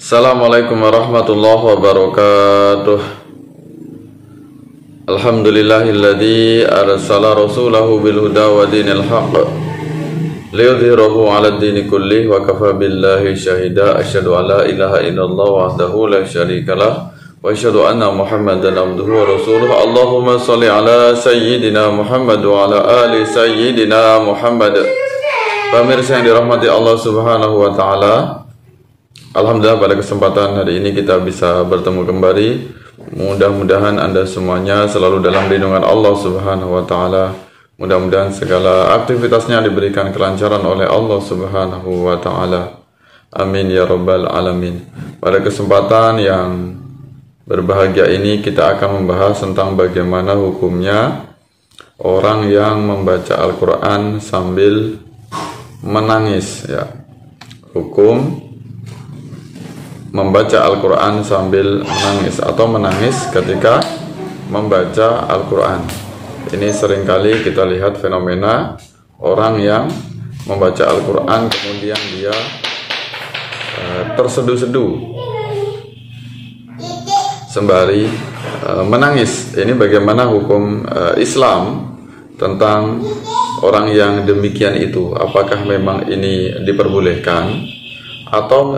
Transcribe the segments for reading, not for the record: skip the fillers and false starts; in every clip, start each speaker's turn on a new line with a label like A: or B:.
A: Assalamualaikum warahmatullahi wabarakatuh. Alhamdulillahilladzi arsala rasulahu bil huda wa dinil haqq liyudhhirahu 'alad dini kullih wa kafa billahi syahida. Asyhadu an la ilaha illallah wahdahu la syarikalah wa asyhadu anna Muhammadan abduhu wa rasuluh. Allahumma shalli ala sayyidina Muhammad wa ala ali sayyidina Muhammad. Pemirsa yang dirahmati Allah Subhanahu wa taala, alhamdulillah pada kesempatan hari ini kita bisa bertemu kembali. Mudah-mudahan Anda semuanya selalu dalam lindungan Allah Subhanahu wa taala. Mudah-mudahan segala aktivitasnya diberikan kelancaran oleh Allah Subhanahu wa taala. Amin ya rabbal alamin. Pada kesempatan yang berbahagia ini kita akan membahas tentang bagaimana hukumnya orang yang membaca Al-Qur'an sambil menangis, ya. Hukum membaca Al-Quran sambil menangis atau menangis ketika membaca Al-Quran. Ini seringkali kita lihat fenomena orang yang membaca Al-Quran kemudian dia terseduh-seduh sembari menangis. Ini bagaimana hukum Islam tentang orang yang demikian itu? Apakah memang ini diperbolehkan atau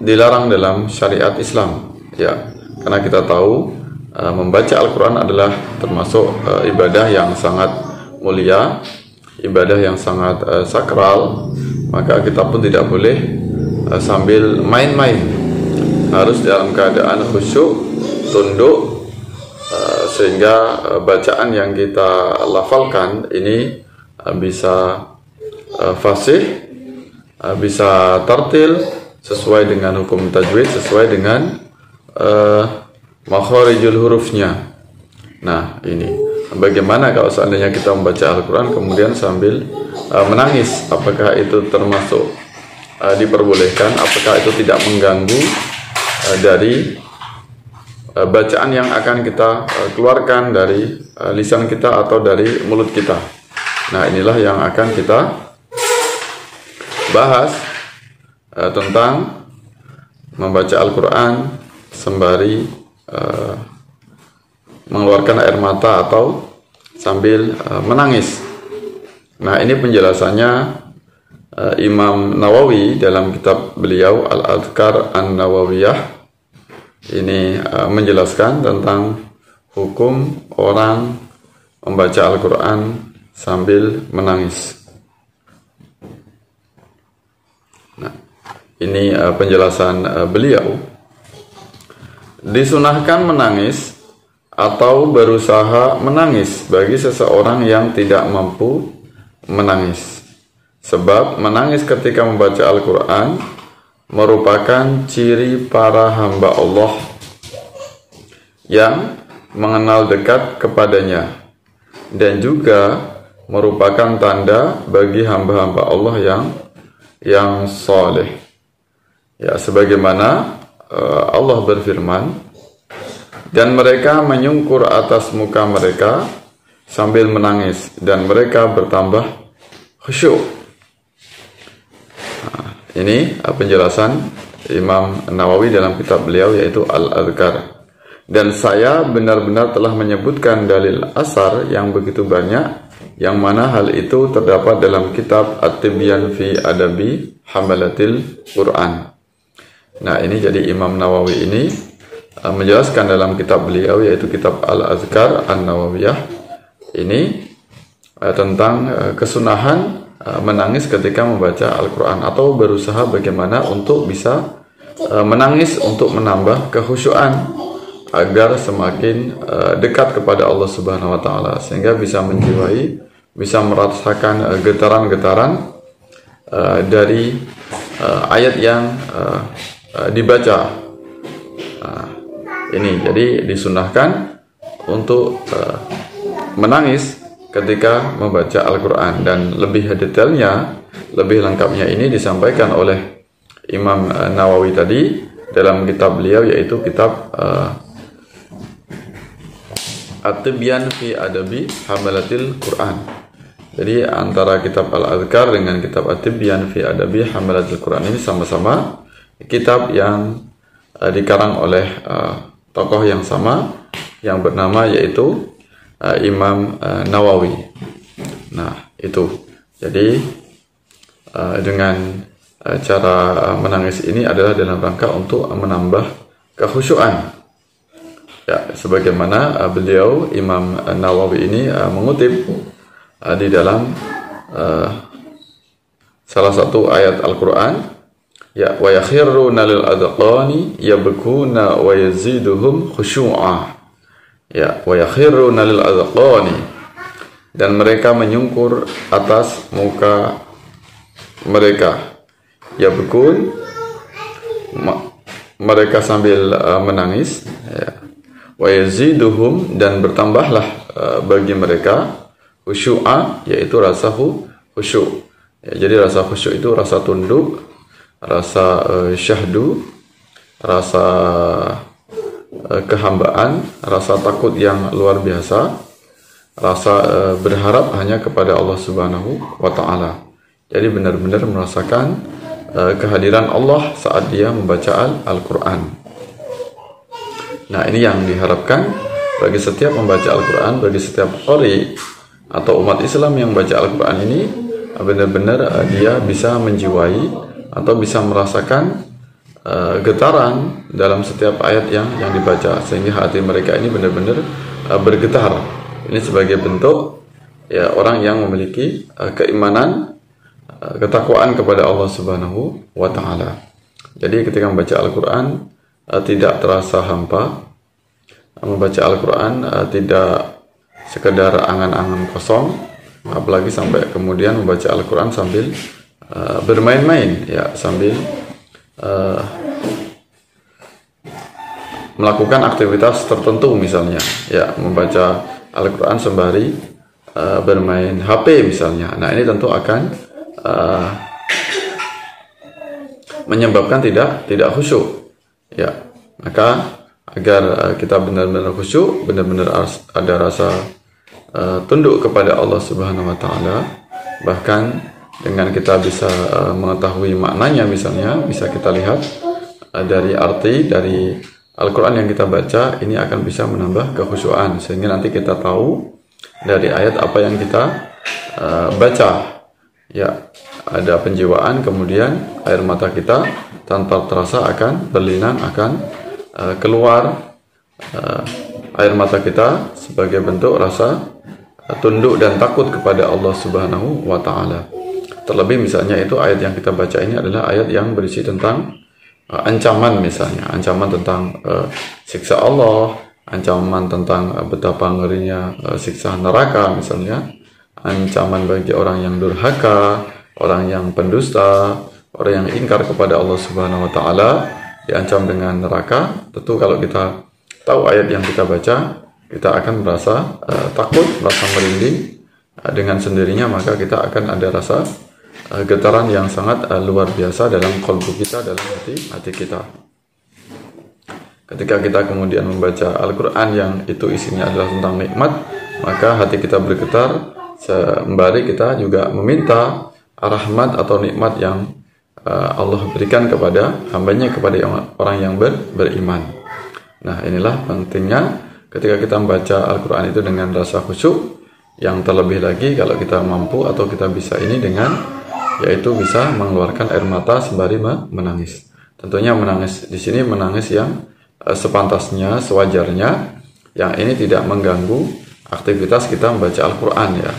A: dilarang dalam syariat Islam, ya? Karena kita tahu membaca Al-Quran adalah termasuk ibadah yang sangat mulia, ibadah yang sangat sakral. Maka kita pun tidak boleh sambil main-main, harus dalam keadaan khusyuk, tunduk, sehingga bacaan yang kita lafalkan ini bisa fasih, bisa tartil, sesuai dengan hukum tajwid, sesuai dengan makharijul hurufnya. Nah, ini bagaimana kalau seandainya kita membaca Al-Quran kemudian sambil menangis? Apakah itu termasuk diperbolehkan? Apakah itu tidak mengganggu dari bacaan yang akan kita keluarkan dari lisan kita atau dari mulut kita? Nah, inilah yang akan kita bahas tentang membaca Al-Quran sembari mengeluarkan air mata atau sambil menangis. Nah, ini penjelasannya Imam Nawawi dalam kitab beliau Al-Adhkar An-Nawawiyah. Ini menjelaskan tentang hukum orang membaca Al-Quran sambil menangis. Ini penjelasan beliau. Disunahkan menangis atau berusaha menangis bagi seseorang yang tidak mampu menangis. Sebab menangis ketika membaca Al-Quran merupakan ciri para hamba Allah yang mengenal dekat kepadanya, dan juga merupakan tanda bagi hamba-hamba Allah yang saleh. Ya, sebagaimana Allah berfirman, dan mereka menyungkur atas muka mereka sambil menangis, dan mereka bertambah khusyuk. Nah, ini penjelasan Imam Nawawi dalam kitab beliau yaitu Al-Adhkar. Dan saya benar-benar telah menyebutkan dalil asar yang begitu banyak, yang mana hal itu terdapat dalam kitab At-Tibyan fi Adabi Hamalatil Quran. Nah, ini jadi Imam Nawawi ini menjelaskan dalam kitab beliau yaitu kitab Al-Adhkar An-Nawawiyah ini tentang kesunahan menangis ketika membaca Al-Quran, atau berusaha bagaimana untuk bisa menangis untuk menambah kekhusyuan agar semakin dekat kepada Allah Subhanahu wa taala, sehingga bisa menjiwai, bisa merasakan getaran-getaran dari ayat yang dibaca. Nah, ini jadi disunahkan untuk menangis ketika membaca Al-Quran, dan lebih detailnya, lebih lengkapnya ini disampaikan oleh Imam Nawawi tadi dalam kitab beliau yaitu kitab At-Tibyan fi Adabi Hamalatil Quran. Jadi antara kitab Al-Adhkar dengan kitab At-Tibyan fi Adabi Hamalatil Quran ini sama-sama kitab yang dikarang oleh tokoh yang sama yang bernama yaitu Imam Nawawi. Nah, itu. Jadi dengan cara menangis ini adalah dalam rangka untuk menambah kekhusyuan. Ya, sebagaimana beliau Imam Nawawi ini mengutip di dalam salah satu ayat Al-Qur'an, ya wa yakhruna lil adqani yabkuna wa yaziduhum khusyu'a. Ya wa yakhruna lil adqani, dan mereka menyungkur atas muka mereka. Yabkun, mereka sambil menangis, ya. Wa yaziduhum, dan bertambahlah bagi mereka khusyu'a, yaitu rasa khusyuk. Ya, jadi rasa khusyuk itu rasa tunduk, rasa syahdu, rasa kehambaan, rasa takut yang luar biasa, rasa berharap hanya kepada Allah Subhanahu wa Ta'ala. Jadi benar-benar merasakan kehadiran Allah saat dia membaca Al-Quran. Nah, ini yang diharapkan bagi setiap membaca Al-Quran, bagi setiap qari atau umat Islam yang baca Al-Quran ini, benar-benar dia bisa menjiwai atau bisa merasakan getaran dalam setiap ayat yang dibaca, sehingga hati mereka ini benar-benar bergetar. Ini sebagai bentuk ya orang yang memiliki keimanan, ketakwaan kepada Allah Subhanahu wa Ta'ala. Jadi ketika membaca Al-Quran tidak terasa hampa, membaca Al-Quran tidak sekedar angan-angan kosong, apalagi sampai kemudian membaca Al-Quran sambil bermain-main, ya, sambil melakukan aktivitas tertentu, misalnya ya membaca Al-Quran sembari bermain HP misalnya. Nah, ini tentu akan menyebabkan tidak khusyuk, ya. Maka agar kita benar-benar khusyuk, benar-benar ada rasa tunduk kepada Allah Subhanahu wa Ta'ala, bahkan dengan kita bisa mengetahui maknanya, misalnya bisa kita lihat dari arti dari Al-Quran yang kita baca, ini akan bisa menambah kekhusyuan, sehingga nanti kita tahu dari ayat apa yang kita baca, ya, ada penjiwaan, kemudian air mata kita tanpa terasa akan berlinang, akan keluar air mata kita sebagai bentuk rasa tunduk dan takut kepada Allah Subhanahu wa Ta'ala. Terlebih misalnya itu ayat yang kita baca ini adalah ayat yang berisi tentang ancaman, misalnya ancaman tentang siksa Allah, ancaman tentang betapa ngerinya siksa neraka, misalnya ancaman bagi orang yang durhaka, orang yang pendusta, orang yang ingkar kepada Allah Subhanahu wa Ta'ala, diancam dengan neraka. Tentu kalau kita tahu ayat yang kita baca, kita akan merasa takut, merasa merinding dengan sendirinya, maka kita akan ada rasa getaran yang sangat luar biasa dalam qalbu kita, dalam hati kita. Ketika kita kemudian membaca Al-Quran yang itu isinya adalah tentang nikmat, maka hati kita bergetar, sembari kita juga meminta rahmat atau nikmat yang Allah berikan kepada hambanya, kepada orang yang beriman. Nah, inilah pentingnya ketika kita membaca Al-Quran itu dengan rasa khusyuk, yang terlebih lagi kalau kita mampu atau kita bisa ini dengan, yaitu bisa mengeluarkan air mata sembari menangis. Tentunya menangis di sini menangis yang sepantasnya, sewajarnya, yang ini tidak mengganggu aktivitas kita membaca Al-Quran, ya.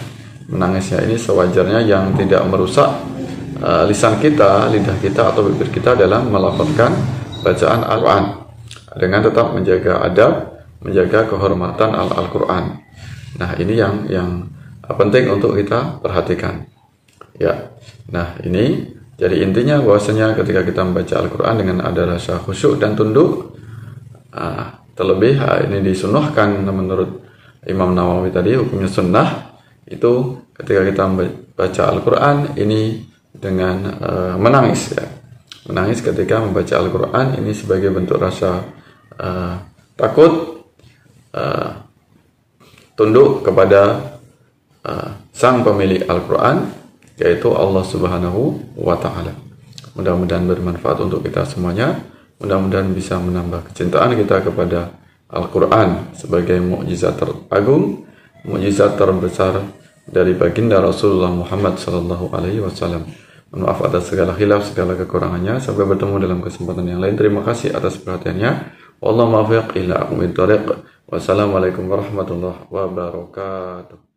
A: Menangisnya ini sewajarnya, yang tidak merusak lisan kita, lidah kita atau bibir kita dalam melafazkan bacaan Al-Quran, dengan tetap menjaga adab, menjaga kehormatan Al-Quran. Nah, ini yang penting untuk kita perhatikan, ya. Nah, ini jadi intinya bahwasanya ketika kita membaca Al-Quran dengan ada rasa khusyuk dan tunduk, terlebih ini disunnahkan menurut Imam Nawawi tadi, hukumnya sunnah itu ketika kita membaca Al-Quran ini dengan menangis, ya. Menangis ketika membaca Al-Quran ini sebagai bentuk rasa takut, tunduk kepada sang pemilik Al-Quran, yaitu Allah Subhanahu wa Ta'ala. Mudah-mudahan bermanfaat untuk kita semuanya. Mudah-mudahan bisa menambah kecintaan kita kepada Al-Quran sebagai mukjizat teragung, mukjizat terbesar dari baginda Rasulullah Muhammad SAW. Mohon maaf atas segala khilaf, segala kekurangannya. Sampai bertemu dalam kesempatan yang lain. Terima kasih atas perhatiannya. Wallahu muwaffiq ila aqwamit thoriq. Wassalamualaikum warahmatullahi wabarakatuh.